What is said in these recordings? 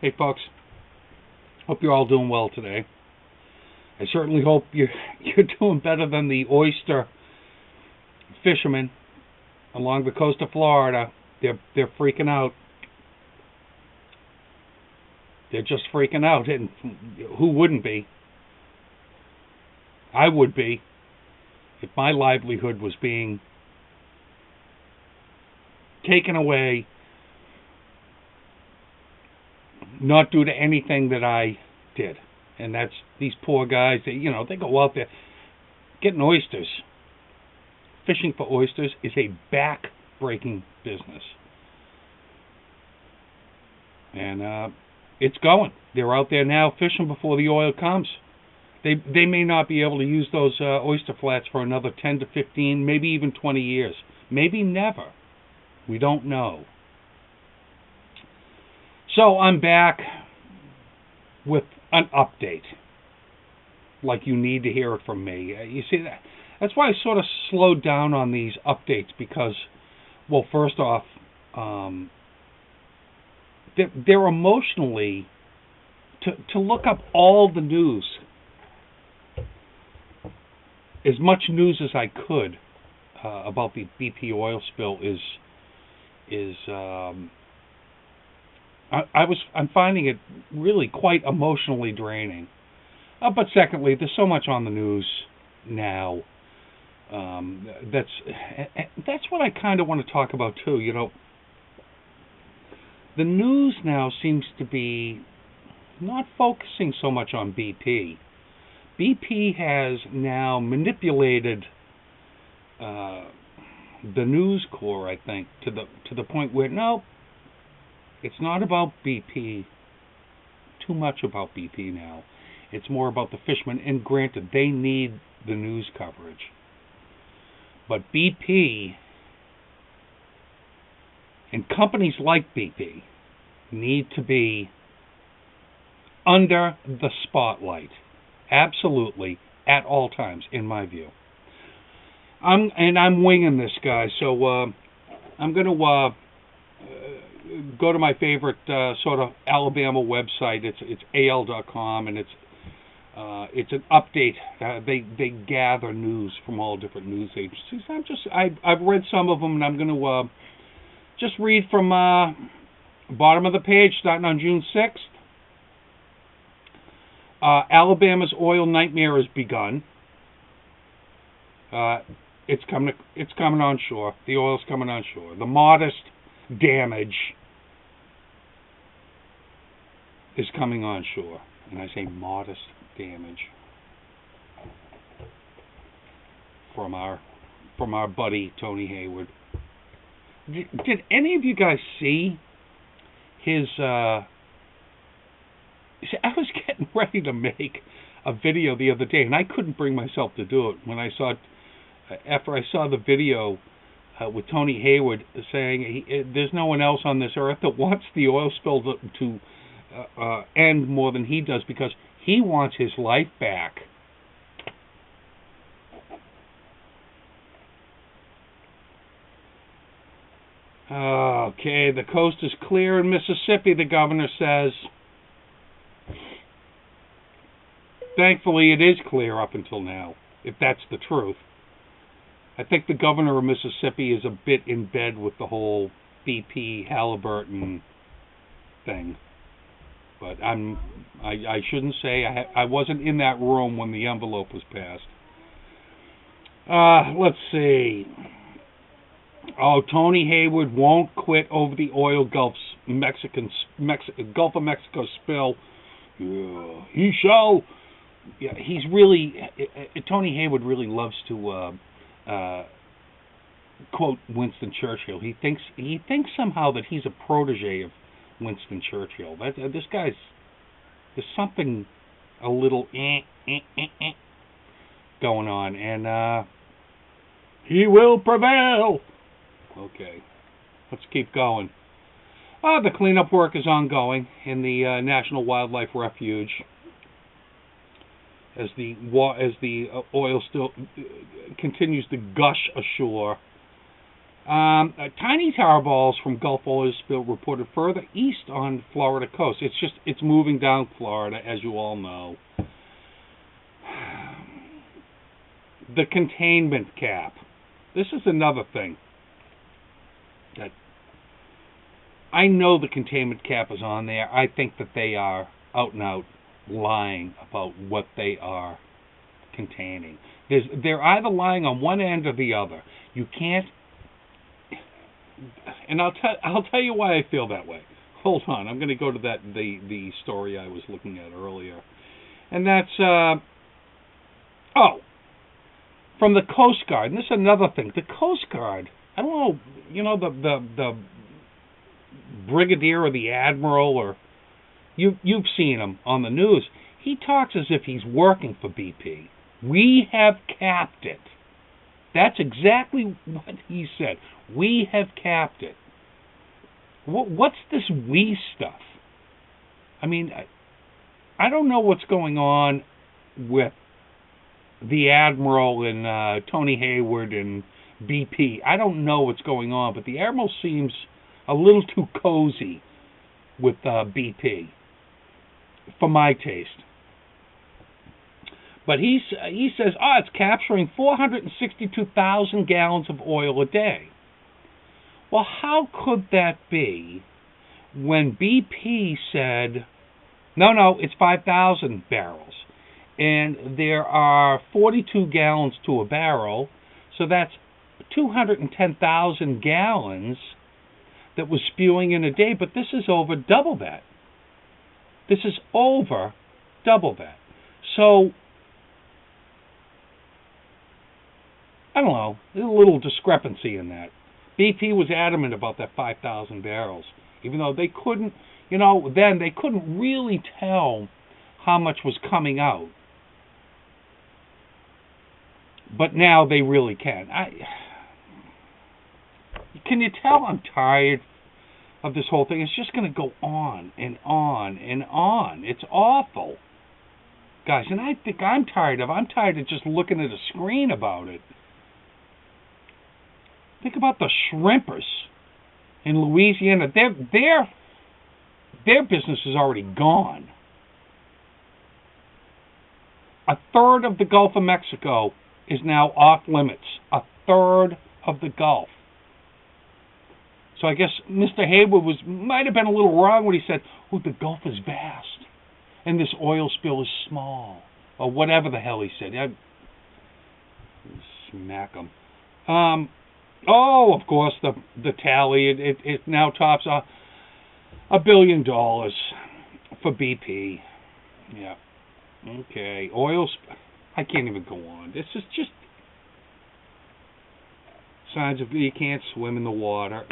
Hey folks, hope you're all doing well today. I certainly hope you're doing better than the oyster fishermen along the coast of Florida. They're freaking out. They're just freaking out, and who wouldn't be? I would be if my livelihood was being taken away, not due to anything that I did. And that's these poor guys. They go out there getting oysters. Fishing for oysters is a back-breaking business, and it's going. They're out there now fishing before the oil comes. They may not be able to use those oyster flats for another 10 to 15, maybe even 20 years. Maybe never. We don't know. So I'm back with an update, like you need to hear it from me. You see, that's why I sort of slowed down on these updates because, well, first off, they're emotionally, to look up all the news, as much news as I could about the BP oil spill I'm finding it really quite emotionally draining. But secondly, there's so much on the news now. That's what I kind of want to talk about too. The news now seems to be not focusing so much on BP. BP has now manipulated the News Corps, I think, to the point where no, it's not about BP. Too much about BP now. It's more about the fishermen, and granted, they need the news coverage. But BP and companies like BP need to be under the spotlight. Absolutely, at all times, in my view. I'm winging this, guys, so I'm going to go to my favorite sort of Alabama website. It's al.com, and it's an update. They gather news from all different news agencies. I've read some of them, and I'm going to just read from bottom of the page, starting on June 6th. Alabama's oil nightmare has begun. It's coming on shore. The oil's coming on shore. The modest damage is coming on shore. And I say modest damage from our buddy Tony Hayward. Did any of you guys see his I was getting ready to make a video the other day, and I couldn't bring myself to do it after I saw the video with Tony Hayward saying there's no one else on this earth that wants the oil spill to end more than he does because he wants his life back. Okay, the coast is clear in Mississippi, the governor says. Thankfully, it is clear up until now, if that's the truth. I think the governor of Mississippi is a bit in bed with the whole BP Halliburton thing. But I shouldn't say I wasn't in that room when the envelope was passed. Let's see. Oh, Tony Hayward won't quit over the oil Gulf of Mexico spill. Yeah, he shall. Yeah, he's really Tony Hayward really loves to quote Winston Churchill. He thinks somehow that he's a protege of Winston Churchill. This guy's, there's something a little going on, and he will prevail. Okay, let's keep going. The cleanup work is ongoing in the National Wildlife Refuge as the oil still continues to gush ashore. Tiny tar balls from Gulf oil spill reported further east on Florida coast. It's moving down Florida, as you all know. The containment cap. This is another thing that I know the containment cap is on there. I think that they are out and out lying about what they are containing. They're either lying on one end or the other. You can't. And I'll tell you why I feel that way. Hold on, I'm going to go to the story I was looking at earlier, and that's from the Coast Guard. And this is another thing. The Coast Guard. I don't know. You know the brigadier or the admiral, or you've seen him on the news. He talks as if he's working for BP. We have capped it. That's exactly what he said. We have capped it. What's this we stuff? I mean, I don't know what's going on with the Admiral and Tony Hayward and BP. I don't know what's going on, but the Admiral seems a little too cozy with BP, for my taste. But he says, it's capturing 462,000 gallons of oil a day. Well, how could that be when BP said, no, it's 5,000 barrels. And there are 42 gallons to a barrel, so that's 210,000 gallons that was spewing in a day, but this is over double that. This is over double that. So, I don't know, there's a little discrepancy in that. BP was adamant about that 5,000 barrels, even though they couldn't, then they couldn't really tell how much was coming out. But now they really can. Can you tell I'm tired of this whole thing? It's just going to go on and on and on. It's awful, guys, and I think I'm tired of just looking at a screen about it. Think about the shrimpers in Louisiana. Their business is already gone. A third of the Gulf of Mexico is now off limits. A third of the Gulf. So I guess Mr. Hayward might have been a little wrong when he said, the Gulf is vast and this oil spill is small, or whatever the hell he said. I'd smack him. Of course, the tally, it now tops $1 billion for BP. Yeah. Okay. I can't even go on. This is just signs of you can't swim in the water.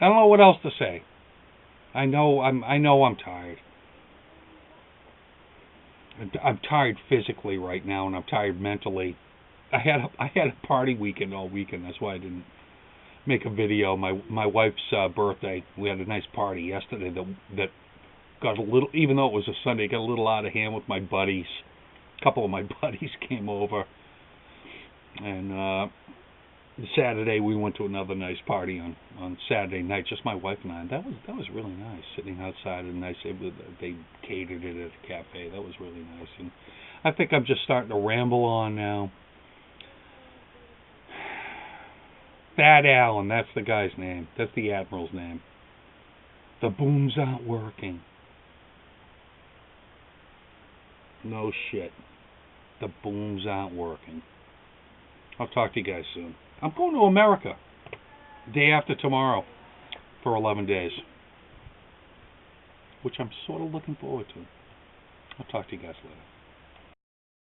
I don't know what else to say. I know I'm tired. I'm tired physically right now, and I'm tired mentally. I had a party weekend all weekend. That's why I didn't make a video. My wife's birthday. We had a nice party yesterday that got a little, even though it was a Sunday, got a little out of hand with my buddies. A couple of my buddies came over, and Saturday we went to another nice party on Saturday night, just my wife and I. That was really nice, sitting outside and nice. They catered it at a cafe. That was really nice, and I think I'm just starting to ramble on now. Thad Allen, that's the guy's name. That's the Admiral's name. The booms aren't working. No shit. The booms aren't working. I'll talk to you guys soon. I'm going to America day after tomorrow for 11 days, which I'm sort of looking forward to. I'll talk to you guys later.